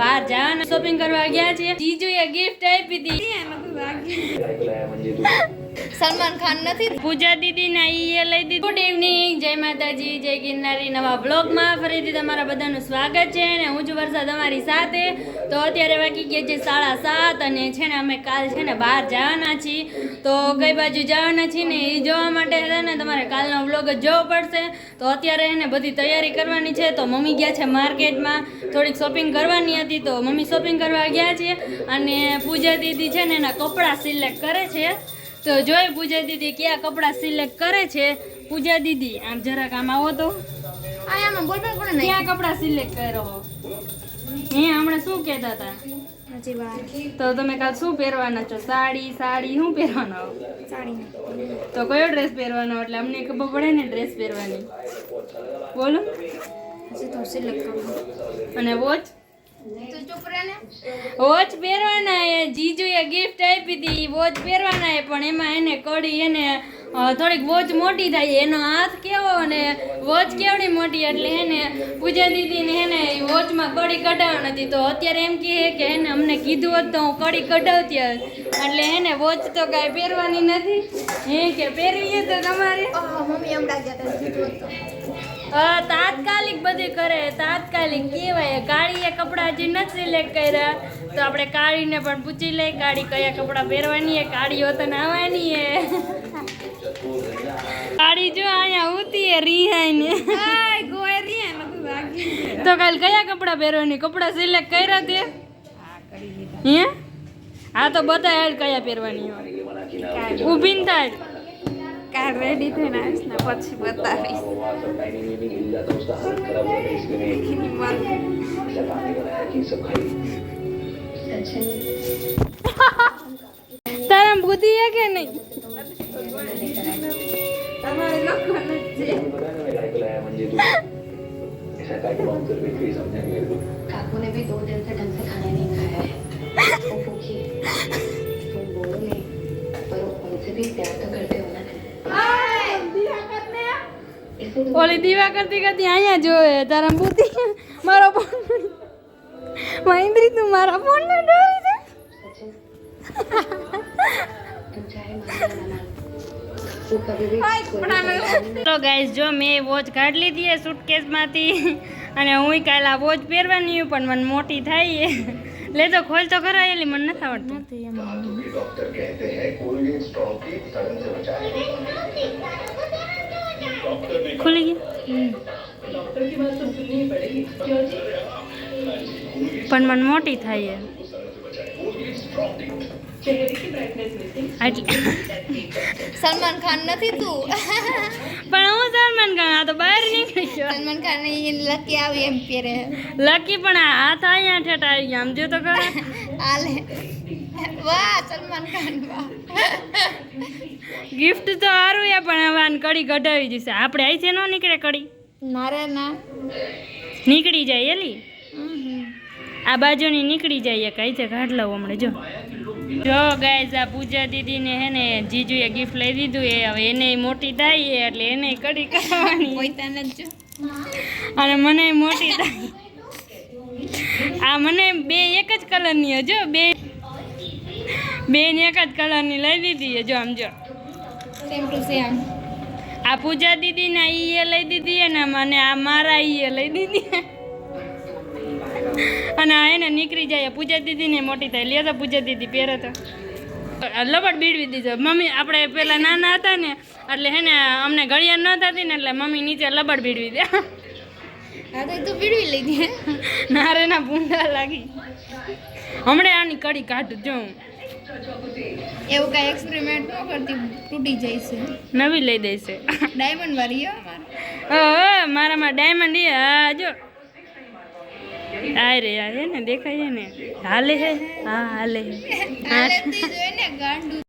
બહાર જવાના શોપિંગ કરવા ગયા છીએ. જીજુએ ગિફ્ટ આપી હતી. સલમાન ખાન નથી. પૂજા દીદી ના ઈ લઈ દીધી. ગુડ ઇવનિંગ, જય માતાજી, જય ગિરનારી. નવા બ્લોગમાં ફરીથી તમારા બધાનું સ્વાગત છે અને હું છું વર્ષા તમારી સાથે. તો અત્યારે વાગી ગયા છે 7:30 અને છે ને અમે કાલ છે ને બહાર જવાના છીએ. તો કઈ બાજુ જવાના છીએ ને એ જોવા માટે છે ને તમારે કાલનો બ્લોગ જ જોવો પડશે. તો અત્યારે એને બધી તૈયારી કરવાની છે. તો મમ્મી ગયા છે માર્કેટમાં, થોડીક શોપિંગ કરવાની હતી તો મમ્મી શોપિંગ કરવા ગયા છે અને પૂજા દીદી છે ને એના કપડાં સિલેક્ટ કરે છે. તો જોઈ પૂજા દીદી કયા કપડાં સિલેક્ટ કરે છે. પૂજા દીદી આમ જરાક આમ આવો તો ક્યાં કપડાં સિલેક્ટ કર્યો? હમણાં શું કહેતા હતા? તો તમે કાલ શું પહેરવાના છો? સાડી શું પહેરવાનો? સાડી. તો કયો ડ્રેસ પહેરવાનો? એટલે અમને ખબર પડે ને ડ્રેસ પહેરવાની. બોલો. અને વોચ વોચ પહેરવાના એ જીજુએ ગિફ્ટ આપી હતી. વોચ પહેરવાના એ પણ એમાં એને કડી એને થોડીક વોચ મોટી થાય. એનો હાથ કેવો અને વોચ કેવડી મોટી એટલે એને પૂજા દીદીને એને વોચમાં કડી કઢાવવાની હતી. તો અત્યારે એમ કહે કે એને અમને કીધું હોત તો હું કડી કઢાવતી હોત. એટલે એને વોચ તો કાંઈ પહેરવાની નથી. કે પહેરવી તો તમારે તાત્કાલિક બધી કરે. તાત્કાલિક કહેવાય. કાળીએ કપડાં હજી નથી સિલેક્ટ કર્યા તો આપણે કાળીને પણ પૂછી લઈ કાળી કયા કપડાં પહેરવાની હે. કાળી હોતન આવવાની હે. કાળી જો અહીંયા ઉતી રિહાઈને તો કાલ કયા કપડાં પહેરવાની? કપડાં સિલેક્ટ કર્યા તે હે? હા તો બતાય કયા પહેરવાની ઊભી ન થાય. કાલ રેડી થઈને આવીશ ને પછી બતાવીશ. તારા બુદ્ધિ હે કે નહીં? તમારે લખવાનું જ છે. काकू ने भी 2 दिन से ढंग से खाना नहीं खाया है. वो भूखी है. तुम बोलो नहीं पर उनसे भी प्यार तो करते हो ना. ઓલી દીવા કરતી કરતી અહીંયા જોવે. તારા બુદ્ધિ મારો ફોન મહેન્દ્રી તું મારા ફોન ને ડોળી છે. तुम चाहे मानो ना वो कभी भी ચલો ગાઈસ, જો મેં વોચ કાઢી લીધી છે સુટકેસમાંથી અને હું કાલે આ વોચ પહેરવાની પણ મને મોટી થાય. લે તો ખોલ તો ખરા. એલી મને નથી આવડતું. डॉक्टर कहते हैं कोई भी स्ट्रॉक की सड़न से बचाए. ખુલી ગઈ પણ મને મોટી થાય સલમાન ખાન નથી તું. પણ હું સલમાન ખાન આ તો બહાર નીકળી ગયો. સલમાન ખાન લકી આવી એમ પહેરે. લકી પણ આ હાથ અહીંયા ઠેઠ આવી ગયા. આમ જો તો ખરા. આલે વાહ સલમાન ખાન વાહ. ગિફ્ટ તો સારું યા પણ હવે આને કડી કઢાવી જશે. આપણે અહીંથી ન નીકળે કડી. નારે ના નીકળી જાય એલી. આ બાજુની નીકળી જાય. કઈ છે કાઢ લઉં હમણાં. જો ગાઈઝ આ પૂજા દીદીને હે ને જીજુએ ગિફ્ટ લઈ દીધું. એ હવે એને મોટી થાય એટલે એને કડી કરવાની પોતાને જ જો. અને મને મોટી થાય. આ મને બે એક જ કલરની જો બે ને એક જ કલરની લઈ દીધી. જો આમ જો સેમ ટુ સેમ. આ પૂજા દીદીના ઈ લઈ દીધી ને મને આ મારા ઈ લઈ દીધી. અને આ એને નીકળી જાય. પૂજા દીદીને મોટી થાય. લે તો પૂજા દીદી પહેરે તો લબડ બીડવી દીધો. મમ્મી આપણે પેલા નાના હતા ને એટલે હે ને અમને ઘડિયાળ ન થતી ને એટલે મમ્મી નીચે લબડ બીડવી દે. હા તો તું પીડવી લીધી. નારે ના ભૂંડા લાગી. હમણાં આની કડી કાઢું જો. એવું કાંઈ એક્સપેરિમેન્ટ ન કરતી, તૂટી જાય છે. નવી લઈ દેશે. ડાયમંડ વાળી મારામાં ડાયમંડ હા જો આ રે આ ને દેખાય ને હાલે હે. હા હાલે ને ગાંડું